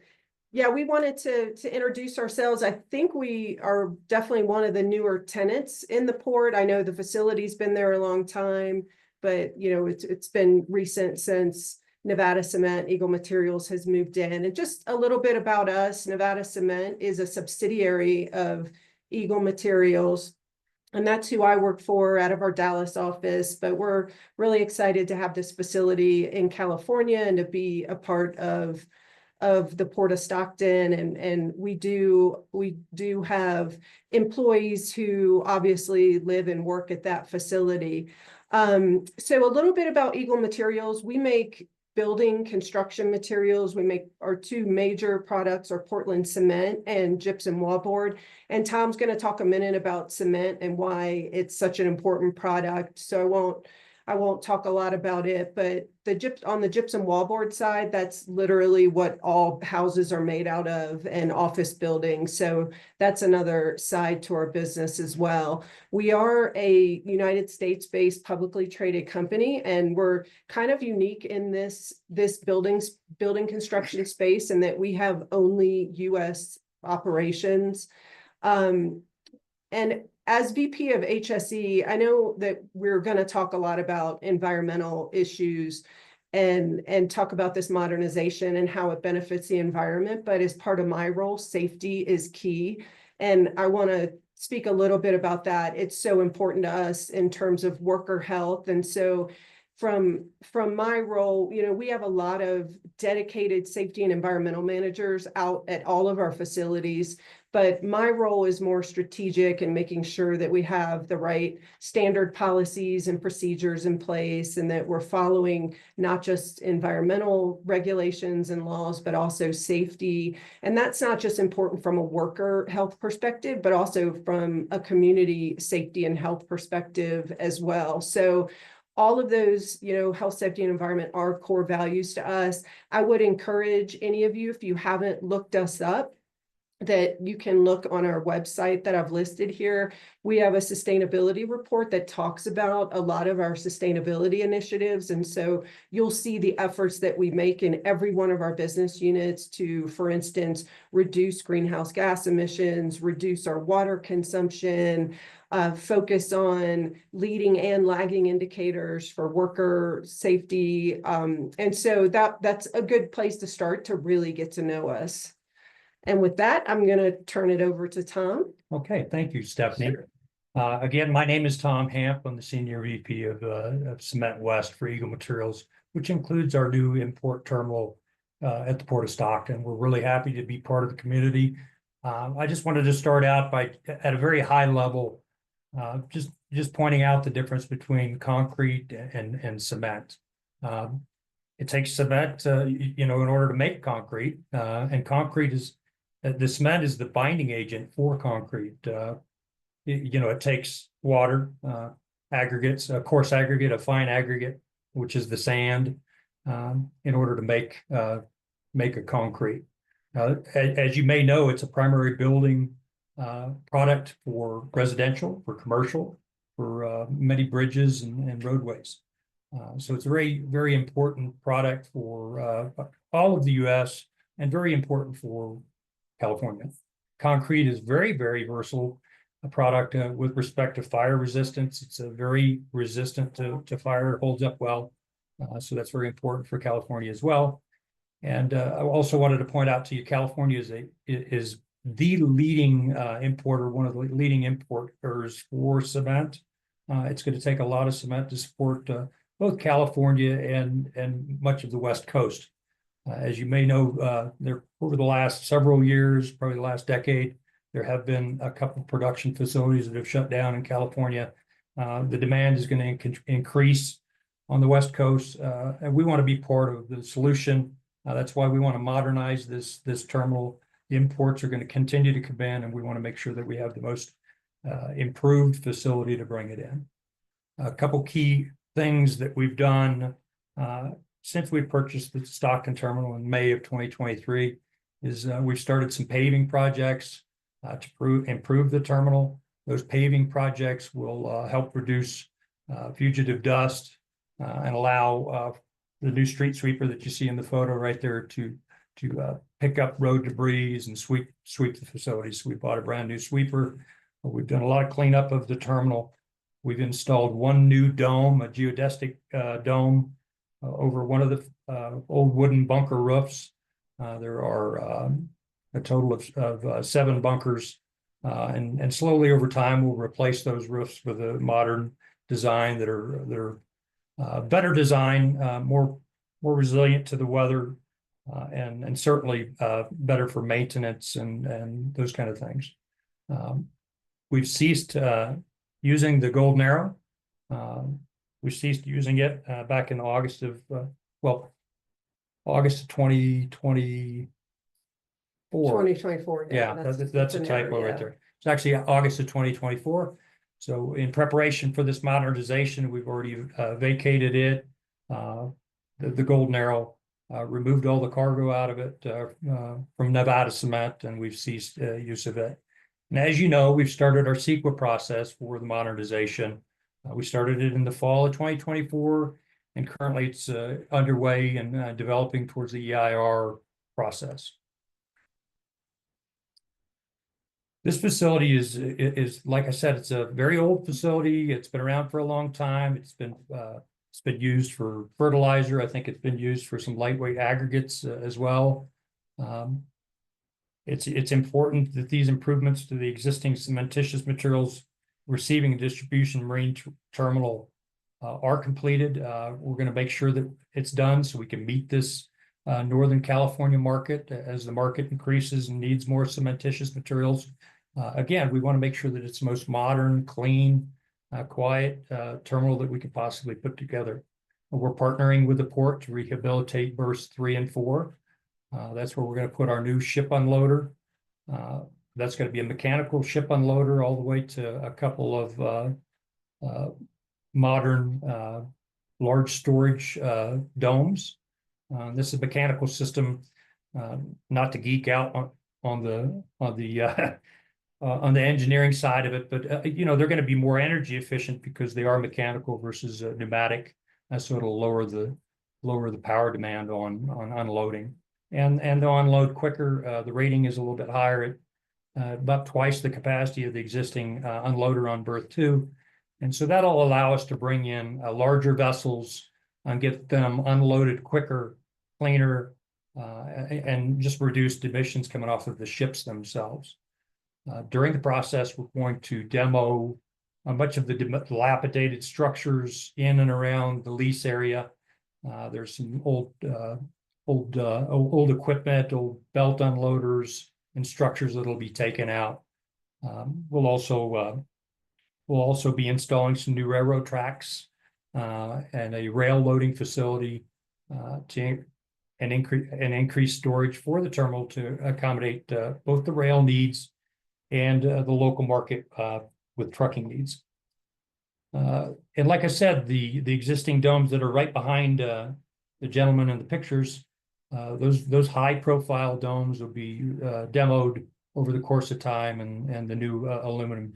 yeah, we wanted to introduce ourselves. I think we are definitely one of the newer tenants in the port. I know the facility's been there a long time, but it's been recent since Nevada Cement, Eagle Materials has moved in. And just a little bit about us, Nevada Cement is a subsidiary of Eagle Materials, and that's who I work for out of our Dallas office. But we're really excited to have this facility in California and to be a part of the Port of Stockton. And we do have employees who obviously live and work at that facility. So a little bit about Eagle Materials. We make building construction materials. We make our 2 major products are Portland cement and gypsum wallboard. And Tom's going to talk a minute about cement and why it's such an important product. So I won't talk a lot about it, but on the gypsum wallboard side, that's literally what all houses are made out of and office buildings. So that's another side to our business as well. We are a United States-based publicly traded company, and we're kind of unique in this building construction space in that we have only U.S. operations. And as VP of HSE, I know that we're going to talk a lot about environmental issues and talk about this modernization and how it benefits the environment. But as part of my role, safety is key. And I want to speak a little bit about that. It's so important to us in terms of worker health. And so from my role, we have a lot of dedicated safety and environmental managers out at all of our facilities. But my role is more strategic in making sure that we have the right standard policies and procedures in place, and that we're following not just environmental regulations and laws, but also safety. And that's not just important from a worker health perspective, but also from a community safety and health perspective as well. So all of those, health, safety, and environment are core values to us. I would encourage any of you, if you haven't looked us up, that you can look on our website that I've listed here. We have a sustainability report that talks about a lot of our sustainability initiatives. And so you'll see the efforts that we make in every one of our business units to, for instance, reduce greenhouse gas emissions, reduce our water consumption, focus on leading and lagging indicators for worker safety. And so that's a good place to start to really get to know us. And with that, I'm going to turn it over to Tom. Okay, thank you, Stephanie. Again, my name is Tom Hamp. I'm the Senior VP of Cement West for Eagle Materials, which includes our new import terminal at the Port of Stockton. We're really happy to be part of the community. I just wanted to start out by, at a very high level, just pointing out the difference between concrete and cement. It takes cement, in order to make concrete, and concrete is, the cement is the binding agent for concrete. It takes water, aggregates, a coarse aggregate, a fine aggregate, which is the sand, in order to make a concrete. As you may know, it's a primary building product for residential, for commercial, for many bridges and roadways. So it's a very, very important product for all of the US and very important for California. Concrete is very, very versatile product with respect to fire resistance. It's a very resistant to fire, holds up well. So that's very important for California as well. And I also wanted to point out to you, California is the leading importer, one of the leading importers for cement. It's going to take a lot of cement to support both California and much of the West Coast. As you may know, there over the last several years, probably the last decade, there have been a couple of production facilities that have shut down in California. The demand is going to increase on the West Coast, and we want to be part of the solution. That's why we want to modernize this terminal. The imports are going to continue to come in, and we want to make sure that we have the most improved facility to bring it in. A couple key things that we've done since we purchased the Stockton terminal in May of 2023 is we've started some paving projects to improve the terminal. Those paving projects will help reduce fugitive dust and allow the new street sweeper that you see in the photo right there to pick up road debris and sweep the facility. So we bought a brand new sweeper. We've done a lot of cleanup of the terminal. We've installed one new dome, a geodesic dome, over one of the old wooden bunker roofs. There are a total of 7 bunkers, and slowly over time we'll replace those roofs with a modern design that are better design, more resilient to the weather, and certainly better for maintenance and those kind of things. We've ceased using the Golden Arrow. We ceased using it back in August of 2024. 2024. Yeah, that's a typo right there. It's actually August of 2024. So in preparation for this modernization, we've already vacated it. The Golden Arrow, removed all the cargo out of it from Nevada Cement, and we've ceased use of it. And as you know, we've started our CEQA process for the modernization. We started it in the fall of 2024, and currently it's underway and developing towards the EIR process. This facility is, like I said, it's a very old facility. It's been around for a long time. It's been used for fertilizer. I think it's been used for some lightweight aggregates as well. It's important that these improvements to the existing cementitious materials receiving and distribution marine terminal are completed. We're going to make sure that it's done so we can meet this Northern California market as the market increases and needs more cementitious materials. Again, we want to make sure that it's the most modern, clean, quiet terminal that we could possibly put together. We're partnering with the port to rehabilitate berths 3 and 4. That's where we're going to put our new ship unloader. That's going to be a mechanical ship unloader all the way to a couple of modern large storage domes. This is a mechanical system, not to geek out on the engineering side of it, but you know, they're going to be more energy efficient because they are mechanical versus pneumatic, so it'll lower the power demand on unloading, and they'll unload quicker. The rating is a little bit higher at about twice the capacity of the existing unloader on berth 2, and so that'll allow us to bring in larger vessels and get them unloaded quicker, cleaner, and just reduce emissions coming off of the ships themselves. During the process, we're going to demo much of the dilapidated structures in and around the lease area. There's some old equipment, old belt unloaders, and structures that'll be taken out. We'll also be installing some new railroad tracks and a rail loading facility to increase storage for the terminal to accommodate both the rail needs and the local market with trucking needs. And like I said, the existing domes that are right behind the gentleman in the pictures, those high profile domes will be demoed over the course of time, and the new aluminum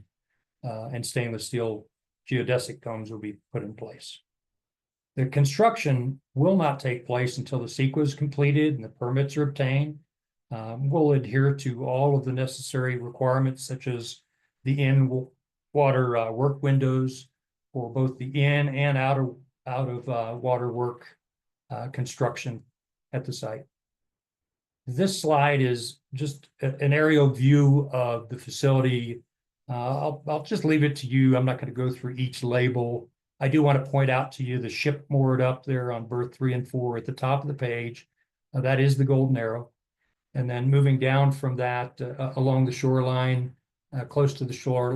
and stainless steel geodesic domes will be put in place. The construction will not take place until the CEQA is completed and the permits are obtained. We'll adhere to all of the necessary requirements, such as the in-water work windows for both the in and out of water work construction at the site. This slide is just an aerial view of the facility. I'll just leave it to you. I'm not going to go through each label. I do want to point out to you the ship moored up there on berth 3 and 4 at the top of the page. That is the Golden Arrow. And then moving down from that along the shoreline, close to the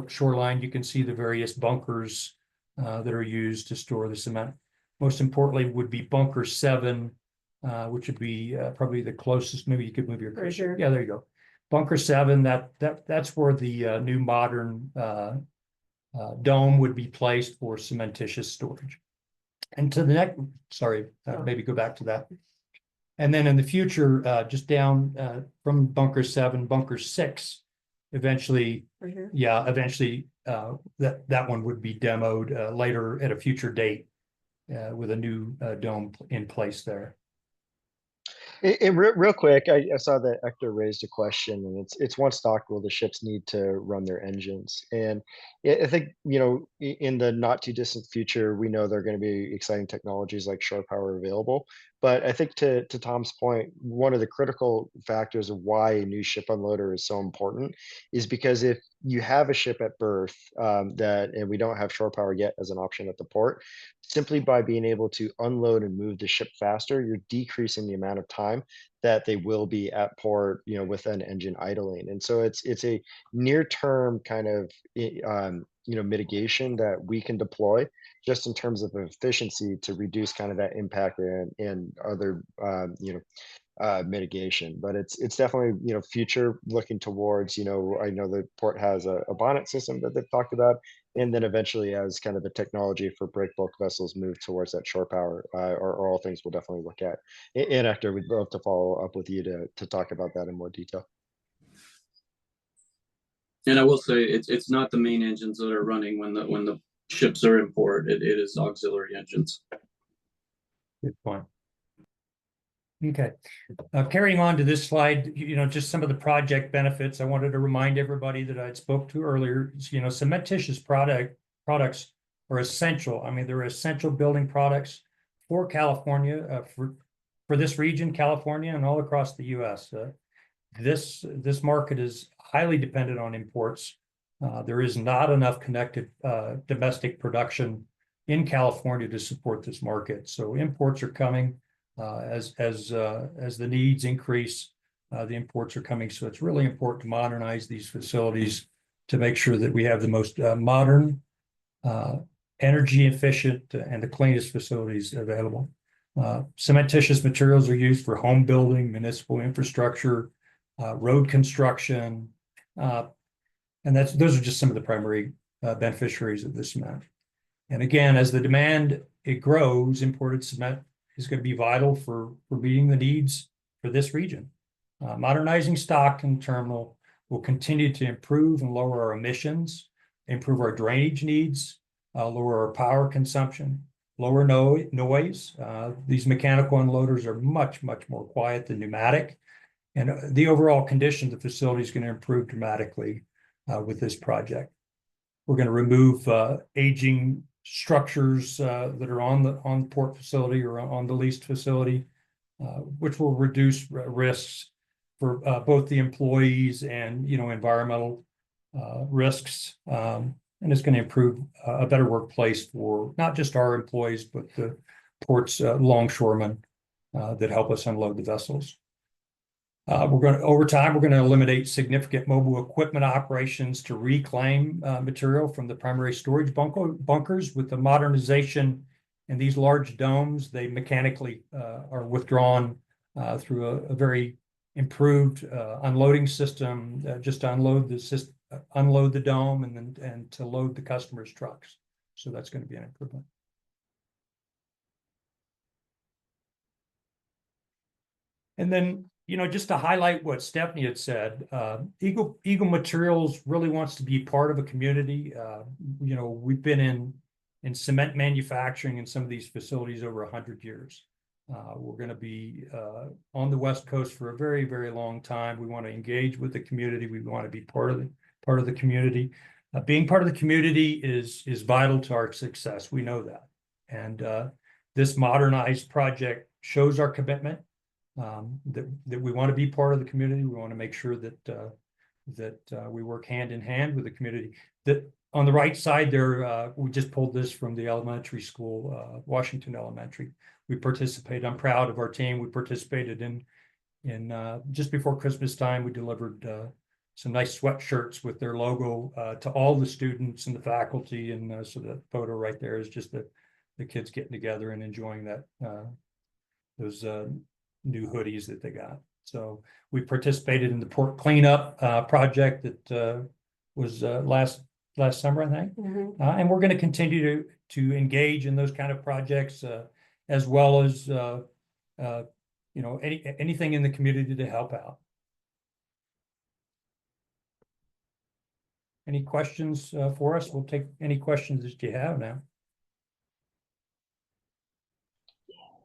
shoreline, you can see the various bunkers that are used to store the cement. Most importantly would be bunker 7, which would be probably the closest. Maybe you could move your cursor. Sure. Yeah, there you go. Bunker 7. That's where the new modern dome would be placed for cementitious storage. And to the next, sorry, maybe go back to that. And then in the future, just down from bunker 7, bunker 6, eventually, Right here. yeah, eventually that one would be demoed later at a future date with a new dome in place there. Real quick, I saw that Hector raised a question, and it's once docked, will the ships need to run their engines? And I think, in the not too distant future, we know there are going to be exciting technologies like shore power available. But I think to Tom's point, one of the critical factors of why a new ship unloader is so important is because if you have a ship at berth and we don't have shore power yet as an option at the port, simply by being able to unload and move the ship faster, you're decreasing the amount of time that they will be at port, with an engine idling. And so it's a near-term kind of mitigation that we can deploy just in terms of efficiency to reduce kind of that impact and other mitigation. But it's definitely future looking towards, I know the port has a bonnet system that they've talked about, and then eventually as kind of the technology for break bulk vessels move towards that shore power are all things we'll definitely look at. And Hector, we'd love to follow up with you to talk about that in more detail. And I will say it's not the main engines that are running when the ships are in port. It is auxiliary engines. Good point. Okay, carrying on to this slide, just some of the project benefits. I wanted to remind everybody that I spoke to earlier. Cementitious products are essential. I mean, they're essential building products for California, for this region, California, and all across the U.S. This market is highly dependent on imports. There is not enough connected domestic production in California to support this market. So imports are coming. As the needs increase, the imports are coming. So it's really important to modernize these facilities to make sure that we have the most modern, energy efficient, and the cleanest facilities available. Cementitious materials are used for home building, municipal infrastructure, road construction, and those are just some of the primary beneficiaries of this cement. And again, as the demand grows, imported cement is going to be vital for meeting the needs for this region. Modernizing stock and terminal will continue to improve and lower our emissions, improve our drainage needs, lower our power consumption, lower noise. These mechanical unloaders are much, much more quiet than pneumatic. And the overall condition of the facility is going to improve dramatically with this project. We're going to remove aging structures that are on the port facility or on the leased facility, which will reduce risks for both the employees and environmental risks, and it's going to improve a better workplace for not just our employees but the port's longshoremen that help us unload the vessels. Over time, we're going to eliminate significant mobile equipment operations to reclaim material from the primary storage bunkers. With the modernization in these large domes, they mechanically are withdrawn through a very improved unloading system, just to unload the dome and to load the customer's trucks. So that's going to be an improvement. And then just to highlight what Stephanie had said, Eagle Materials really wants to be part of a community. We've been in cement manufacturing in some of these facilities over 100 years. We're going to be on the West Coast for a very, very long time. We want to engage with the community. We want to be part of the community. Being part of the community is vital to our success. We know that, and this modernized project shows our commitment. That we want to be part of the community. We want to make sure that we work hand in hand with the community. That on the right side there, we just pulled this from the elementary school, Washington Elementary. We participated. I'm proud of our team. We participated in just before Christmas time. We delivered some nice sweatshirts with their logo to all the students and the faculty. And so that photo right there is just the kids getting together and enjoying that those new hoodies that they got. So we participated in the port cleanup project that was last summer, I think. And we're going to continue to engage in those kind of projects as well as anything in the community to help out. Any questions for us? We'll take any questions that you have now.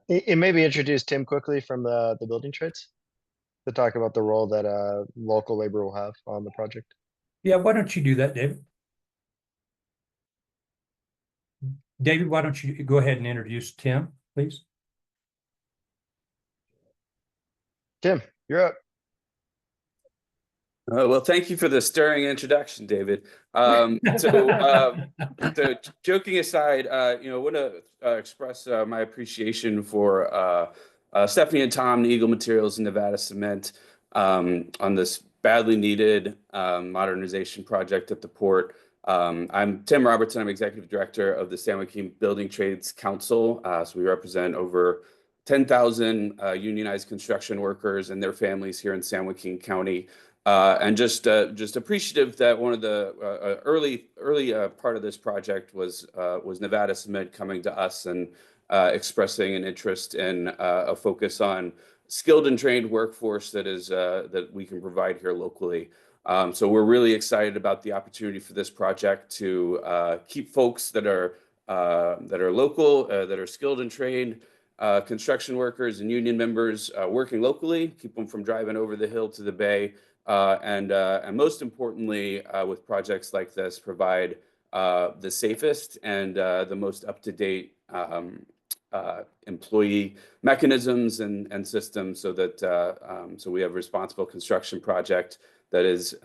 It maybe introduce Tim quickly from the building trades to talk about the role that local labor will have on the project. Yeah, why don't you do that, David? David, why don't you go ahead and introduce Tim, please? Tim, you're up. Well, thank you for the stirring introduction, David. So joking aside, I want to express my appreciation for Stephanie and Tom, Eagle Materials and Nevada Cement on this badly needed modernization project at the port. I'm Tim Robertson. I'm Executive Director of the San Joaquin Building Trades Council. So we represent over 10,000 unionized construction workers and their families here in San Joaquin County. And just appreciative that one of the early part of this project was Nevada Cement coming to us and expressing an interest in a focus on skilled and trained workforce that we can provide here locally. So we're really excited about the opportunity for this project to keep folks that are local, that are skilled and trained, construction workers and union members working locally, keep them from driving over the hill to the bay. And most importantly, with projects like this, provide the safest and the most up-to-date employee mechanisms and systems, so that so we have a responsible construction project that is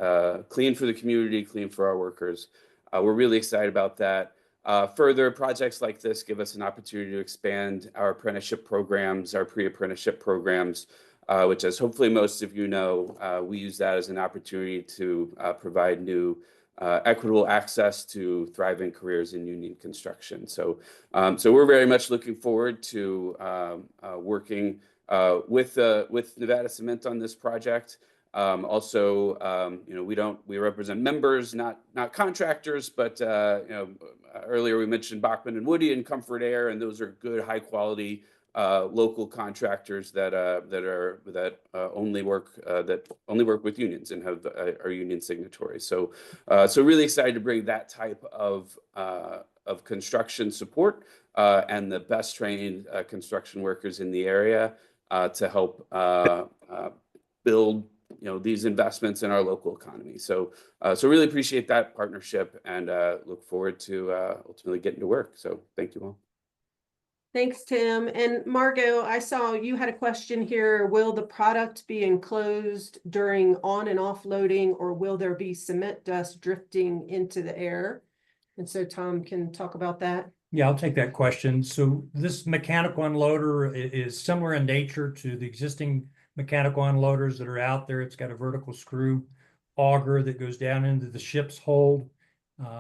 clean for the community, clean for our workers. We're really excited about that. Further projects like this give us an opportunity to expand our apprenticeship programs, our pre-apprenticeship programs, which, as hopefully most of you know, we use that as an opportunity to provide new equitable access to thriving careers in union construction. So we're very much looking forward to working with Nevada Cement on this project. Also, we represent members, not contractors, but earlier we mentioned Bachman and Woody and Comfort Air, and those are good, high quality local contractors that only work with unions and are union signatories. So really excited to bring that type of construction support and the best trained construction workers in the area to help build these investments in our local economy. So really appreciate that partnership and look forward to ultimately getting to work. So thank you all. Thanks, Tim. And Margot, I saw you had a question here. Will the product be enclosed during on and off loading, or will there be cement dust drifting into the air? And so Tom can talk about that. Yeah, I'll take that question. So this mechanical unloader is similar in nature to the existing mechanical unloaders that are out there. It's got a vertical screw auger that goes down into the ship's hold.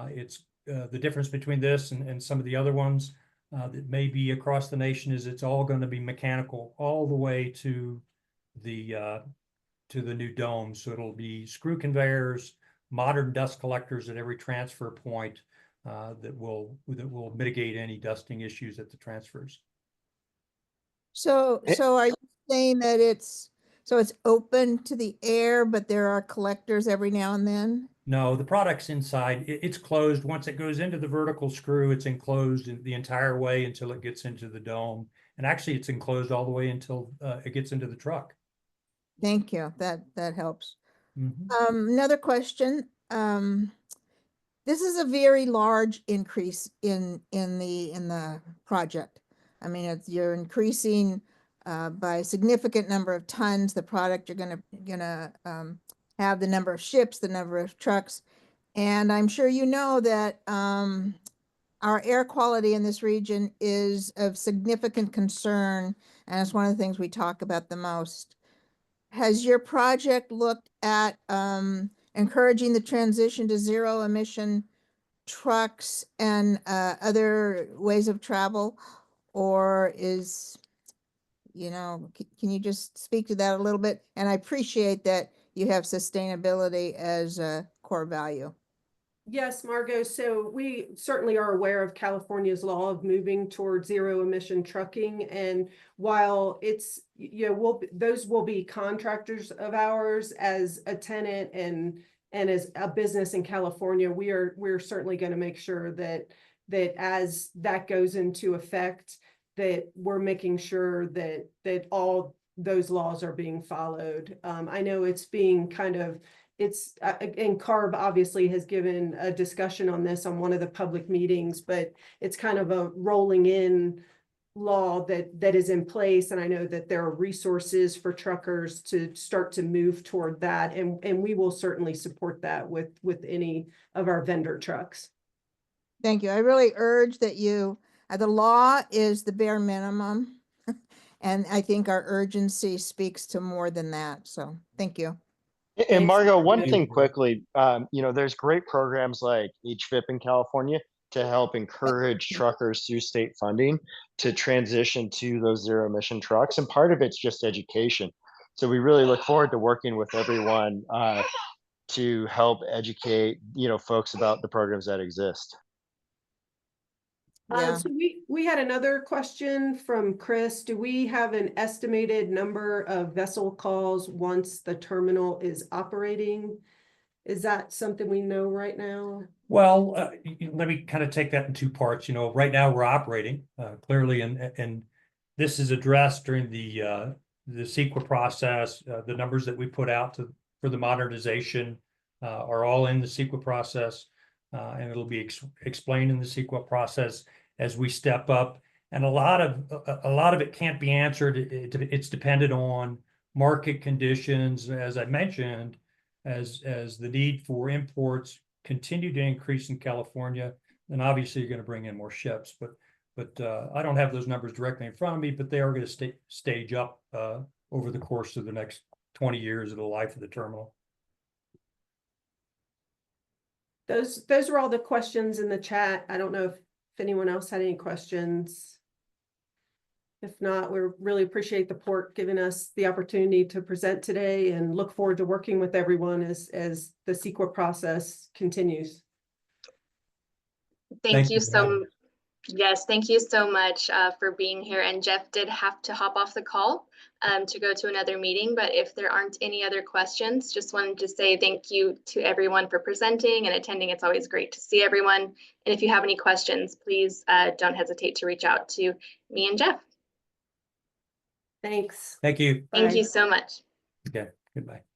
It's the difference between this and some of the other ones that may be across the nation is it's all going to be mechanical all the way to the new dome. So it'll be screw conveyors, modern dust collectors at every transfer point that will mitigate any dusting issues at the transfers. So are you saying that it's So it's open to the air, but there are collectors every now and then? No, the product's inside. It's closed. Once it goes into the vertical screw, it's enclosed the entire way until it gets into the dome. And actually, it's enclosed all the way until it gets into the truck. Thank you. That helps. Mhm. Another question. This is a very large increase in the project. I mean, you're increasing by a significant number of tons, the product. You're gonna have the number of ships, the number of trucks. And I'm sure you know that our air quality in this region is of significant concern, and it's one of the things we talk about the most. Has your project looked at encouraging the transition to zero emission trucks and other ways of travel? Or is, can you just speak to that a little bit? And I appreciate that you have sustainability as a core value. Yes, Margot. So we certainly are aware of California's law of moving towards zero emission trucking. And while it's, those will be contractors of ours as a tenant and as a business in California, we're certainly going to make sure that as that goes into effect, that we're making sure that all those laws are being followed. I know it's being and CARB obviously has given a discussion on this on one of the public meetings, but it's kind of a rolling in law that is in place. And I know that there are resources for truckers to start to move toward that. And we will certainly support that with any of our vendor trucks. Thank you. I really urge that the law is the bare minimum. And I think our urgency speaks to more than that. So thank you. And Margot, one thing quickly, there's great programs like HVIP in California to help encourage truckers through state funding to transition to those zero emission trucks. And part of it's just education. So we really look forward to working with everyone to help educate, folks about the programs that exist. So we had another question from Chris. Do we have an estimated number of vessel calls once the terminal is operating? Is that something we know right now? Well, let me kind of take that in two parts. Right now we're operating clearly, and this is addressed during the CEQA process. The numbers that we put out for the modernization are all in the CEQA process, and it'll be explained in the CEQA process as we step up. And a lot of it can't be answered. It's dependent on market conditions, as I mentioned, as the need for imports continue to increase in California. Then obviously you're going to bring in more ships. But I don't have those numbers directly in front of me, but they are going to stage up over the course of the next 20 years of the life of the terminal. Those were all the questions in the chat. I don't know if anyone else had any questions. If not, we really appreciate the port giving us the opportunity to present today and look forward to working with everyone as the CEQA process continues. Thank you so Yes, thank you so much for being here. And Jeff did have to hop off the call to go to another meeting, but if there aren't any other questions, just wanted to say thank you to everyone for presenting and attending. It's always great to see everyone. And if you have any questions, please don't hesitate to reach out to me and Jeff. Thanks. Thank you. Thank you so much. Okay, goodbye.